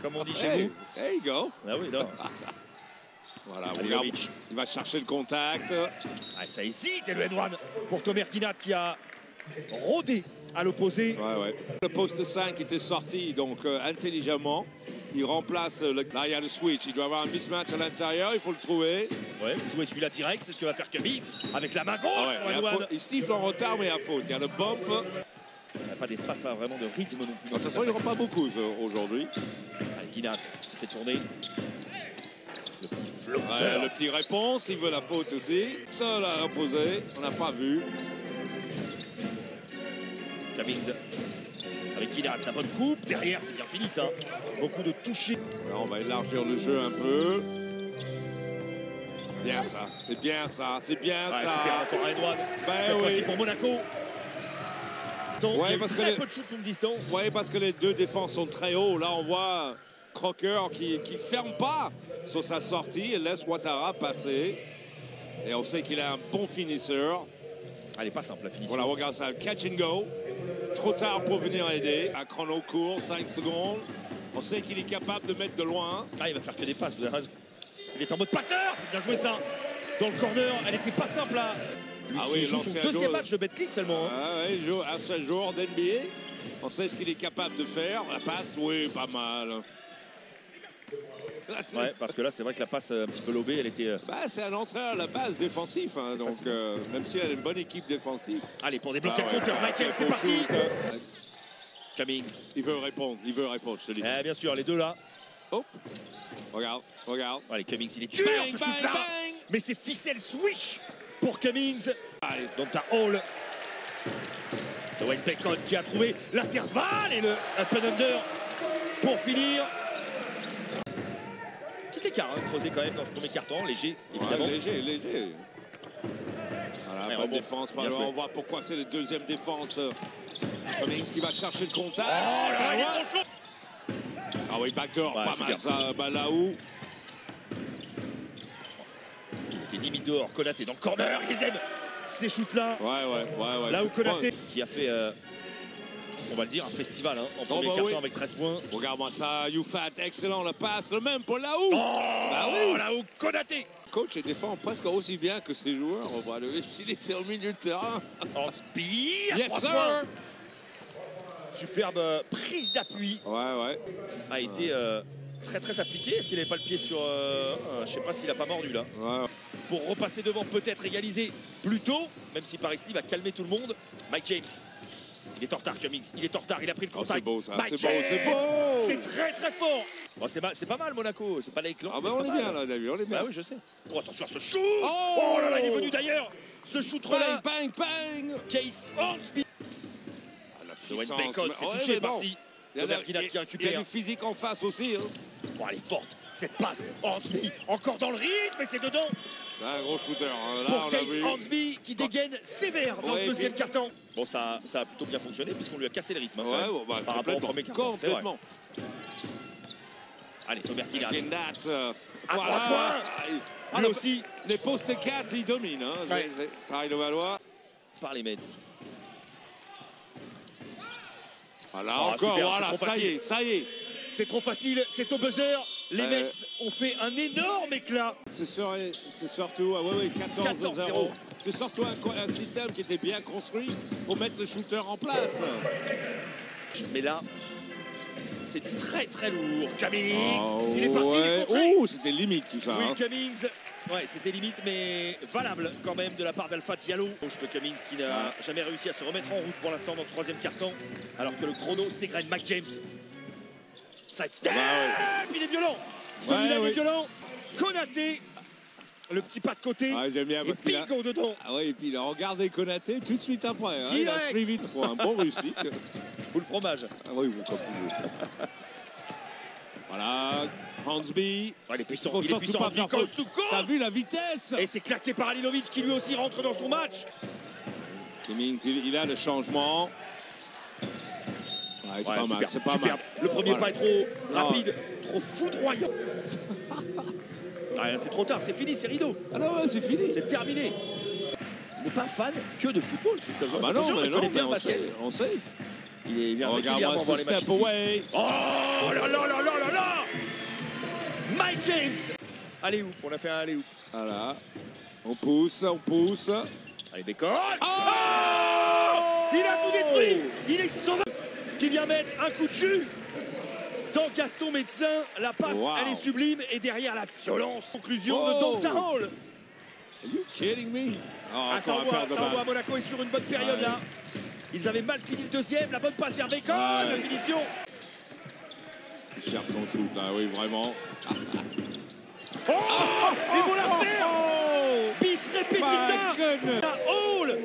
comme on dit chez vous. There you go. Ah oui, non. Voilà, regarde, il va chercher le contact. Ah, ça hésite, et le N1 pour Tomer Kinat qui a rôdé à l'opposé. Ouais. Le poste 5 était sorti, donc intelligemment. Il remplace là, il y a le switch. Il doit avoir un mismatch à l'intérieur, il faut le trouver. Ouais, jouer celui-là direct, c'est ce que va faire Cummings avec la main gauche. Il siffle en retard, mais à faute. Il y a le bump. Il n'y a pas d'espace, pas vraiment de rythme non plus. De toute façon, il n'y aura pas beaucoup aujourd'hui. Allez, Kinat qui fait tourner. Le petit flotteur. Ouais, le petit réponse, il veut la faute aussi. Seul à l'opposé, on n'a pas vu. Cummings avec Kinat, la bonne coupe. Derrière, c'est bien fini ça. Beaucoup de touchés. Là, on va élargir le jeu un peu. Bien ça, c'est bien ça, c'est bien ça. Super encore à Edouard. Ben Cette fois-ci pour Monaco. Donc, ouais, il y a parce très que peu de shoot longue distance. Oui, parce que les deux défenses sont très hauts. Là, on voit Crocker qui ne ferme pas sur sa sortie et laisse Ouattara passer. Et on sait qu'il est un bon finisseur. Elle n'est pas simple la finition. Voilà, regarde ça, le catch and go. Trop tard pour venir aider. Un chrono court, 5 secondes. On sait qu'il est capable de mettre de loin. Ah, il va faire que des passes, vous avez raison. Il est en mode passeur, c'est bien joué ça. Dans le corner, elle n'était pas simple là. Lui qui joue son deuxième match de Betclic seulement. Hein. Ah oui, il joue à ce jour d'NBA. On sait ce qu'il est capable de faire. La passe, oui, pas mal. Ouais, parce que là, c'est vrai que la passe un petit peu lobée, elle était... Bah, c'est un entraîneur à la base défensif. Hein, donc, même si elle a une bonne équipe défensive. Allez, pour débloquer le compteur, Michael, c'est parti. Cummings. Il veut répondre, je te dis. Bien sûr, les deux là. Hop. Regarde. Allez, Cummings, il est dur ce shoot-là. Mais c'est ficelle switch pour Cummings. Allez, donc t'as Hall. Dwayne Bacon qui a trouvé l'intervalle et le open under pour finir. Petit écart, hein, creusé quand même dans ce premier carton, léger, évidemment. Ouais, léger. Voilà, bonne défense. On voit pourquoi c'est la deuxième défense. Cummings qui va chercher le contact. Oh là là, il est trop chaud. Ah oui, backdoor, ouais, pas mal ça, Balaou. Il était limite dehors, Konaté dans le corner, ils aiment ces shoots-là. Ouais. Là où Konaté, qui a fait, on va le dire, un festival hein, en premier carton avec 13 points. Regarde-moi ça, Youfat, excellent, le passe, le même pour Laou. Là où Konaté. Coach, il défend presque aussi bien que ses joueurs. On va le voir, il était au milieu de terrain. Yes, sir. Superbe prise d'appui. Ouais. A été très appliqué. Est-ce qu'il n'avait pas le pied sur... je sais pas s'il a pas mordu là. Ouais. Pour repasser devant, peut-être égaliser plus tôt. Même si Paris Lee va calmer tout le monde. Mike James. Il est en retard, Cummings. Il est en retard, il a pris le contact. C'est beau ça, c'est beau. C'est très fort. Oh, c'est pas mal Monaco, c'est pas l'éclan. Ah bah on est bien là, David, on est bien. Bah oui, je sais. Oh, attention à ce shoot. Oh là là, il est venu d'ailleurs. Ce shoot relais. Bang. Case Hornsby. Dwayne Bacon s'est touché par-ci. Tomer Kinat qui récupère. Il y a du physique en face aussi. Hein. Oh, elle est forte, cette passe. Hornsby, encore dans le rythme, et c'est dedans. C'est un gros shooter. Hein. Là, pour Case Hornsby qui dégaine sévère dans le deuxième carton. Bon, ça a plutôt bien fonctionné puisqu'on lui a cassé le rythme. Hein, par rapport au premier carton. Complètement. Allez, Tomer Kinat. À 3 points. Lui aussi. Les postes 4, ils dominent. Hein. Pareil de Valois. Par les Mets. Voilà, encore, super, voilà, ça y est. C'est trop facile, c'est au buzzer. Les Mets ont fait un énorme éclat. C'est surtout 14-0. C'est surtout un système qui était bien construit pour mettre le shooter en place. Mais là, c'est très lourd. Cummings, il est parti. C'était limite tout ça. Oui, Cummings. Ouais, c'était limite, mais valable quand même de la part d'Alpha Diallo. De Cummings qui n'a jamais réussi à se remettre en route pour l'instant dans le troisième carton, alors que le chrono s'égrène. Mike James. Side step, il est violent. Celui-là, il est violent. Konaté, le petit pas de côté. J'aime bien parce qu'il a... dedans. et puis il a regardé Konaté tout de suite après. Hein. Il a suivi un bon rustique. Ou le fromage. Oui, comme tu veux. Voilà, Hornsby. Il est puissant, il est puissant. T'as vu la vitesse? Et c'est claqué par Alilovic qui lui aussi rentre dans son match. Cummings, il a le changement. C'est pas mal, c'est pas mal. Le premier pas est trop rapide, trop foudroyant. C'est trop tard, c'est fini, c'est rideau. Ah non, c'est fini. C'est terminé. Il n'est pas fan que de football, Christophe. Ah bah non, mais on sait. Il vient régulièrement voir les matchs ici. Oh là là là là là là. James. Allez, où on a fait un allez, où. Voilà. On pousse, on pousse. Allez, Bacon. Oh, il a tout détruit. Il est sauvage. Qui vient mettre un coup de jus dans Gaston Médecin. La passe, elle est sublime. Et derrière la violence. Conclusion de Donta Hall. Are you kidding me? Oh, ça envoie. Monaco est sur une bonne période là. Ils avaient mal fini le deuxième. La bonne passe vers Bacon. La finition. Il cherche son shoot là, oui, vraiment. Oh, ils vont la faire. Bis repetita. Hall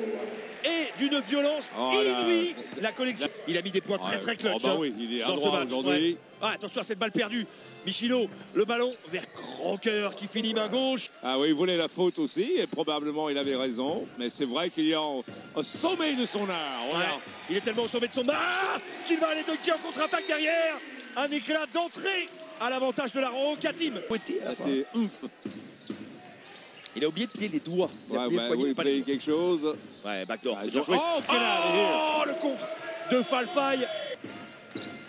et d'une violence inouïe. La collection. Il a mis des points très clutch. Oh bah oui, il est à droit aujourd'hui. Attention à cette balle perdue. Michilo, le ballon vers Crocker qui finit main gauche. Ah oui, il voulait la faute aussi et probablement il avait raison. Mais c'est vrai qu'il est au sommet de son art. Il est tellement au sommet de son art qu'il va aller dunker en contre-attaque derrière. Un éclat d'entrée à l'avantage de la Katim. Il a oublié de plier les doigts. Il a plié quelque chose. Ouais, backdoor, c'est bien joué. Oh, le contre de Falfaille.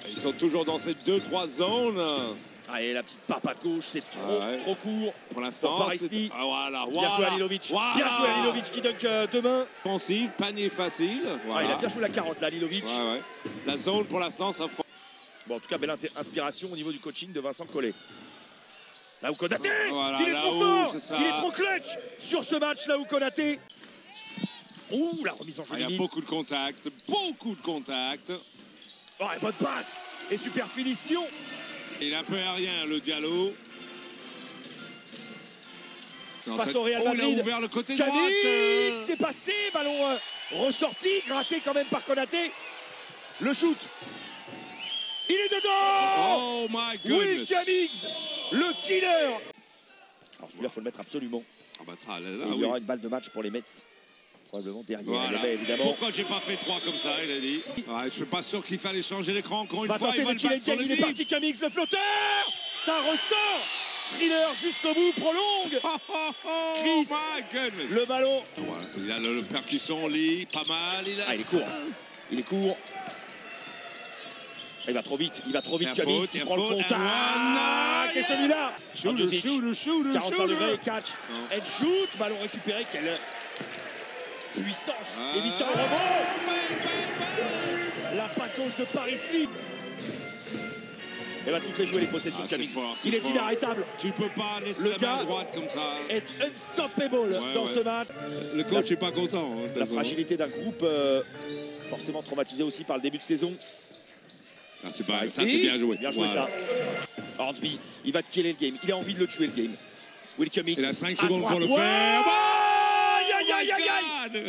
Ils sont toujours dans ces 2-3 zones. Et la petite papade gauche, c'est trop court. Pour l'instant, voilà. Bien joué à Lilovic. Bien joué à Lilovic qui dunk demain. Offensive, panier facile. Il a bien joué la carotte là, Lilovic. La zone pour l'instant, ça fait. Bon, en tout cas, belle inspiration au niveau du coaching de Vincent Collet. Là où Konaté, il est trop fort, il est trop clutch sur ce match là où Konaté. Ouh, la remise en jeu. Il y a beaucoup de contacts, Oh, et bonne passe et super finition. Il est un peu aérien le Diallo. Face au Real Madrid. Il a ouvert le côté droit. Camille qui est passé, ballon ressorti, gratté quand même par Konaté. Le shoot. Il est dedans. Oh my goodness. Will Cummings, le killer. Alors celui-là, il faut le mettre absolument. Il y aura une balle de match pour les Mets. Probablement derrière les Mets, évidemment. Pourquoi j'ai pas fait 3 comme ça, il a dit. Je suis pas sûr qu'il fallait changer l'écran encore une fois. Il est parti, Cummings, le flotteur. Ça ressort. Thriller jusqu'au bout, prolongue. Chris, le ballon. Il a le percussion lit, pas mal. Il est court. Il va trop vite, Cummings qui prend le contact. Et celui-là. Shoot. 45 degrés, catch. And shoot, ballon récupéré. Quelle puissance. Et Mister le rebond. La patte gauche de Paris Lee. Elle va toutes les jouer les possessions de Cummings. Il est inarrêtable. Tu peux pas laisser la main droite comme ça. Est unstoppable dans ce match. Le coach n'est pas content. La fragilité d'un groupe forcément traumatisé aussi par le début de saison. C'est bien joué. Bien joué ça. Hornsby, il va killer le game. Il a envie de le tuer le game. Will Cummings. Il a 5 secondes pour le faire. Aïe.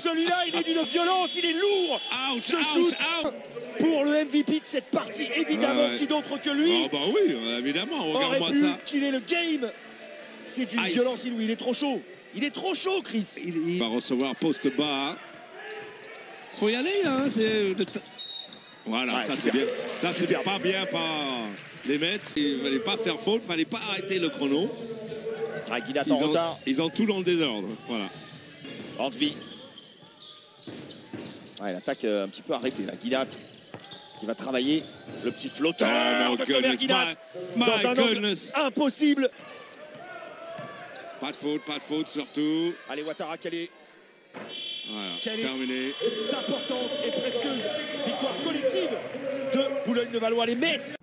Celui-là, il est d'une violence, il est lourd. Out. Pour le MVP de cette partie, évidemment, qui d'autre que lui. Oh bah oui, évidemment, regarde-moi ça. Aurait pu killer le game. C'est d'une violence inouïe. Il est trop chaud. Il est trop chaud, Chris. Il va recevoir poste bas. Faut y aller, hein. Voilà, ça c'est bien. Ça c'est pas bien par les Mets. Il fallait pas faire faute, il fallait pas arrêter le chrono. Guinat en retard. Ils ont tout dans le désordre. Voilà. Hornsby. L'attaque un petit peu arrêtée là. Guinat qui va travailler le petit flotteur de Comer Guinat dans un angle impossible. Pas de faute surtout. Allez, Ouattara, calé. Voilà, terminé. Importante et précieuse victoire collective de Boulogne-de-Valois, les Mets.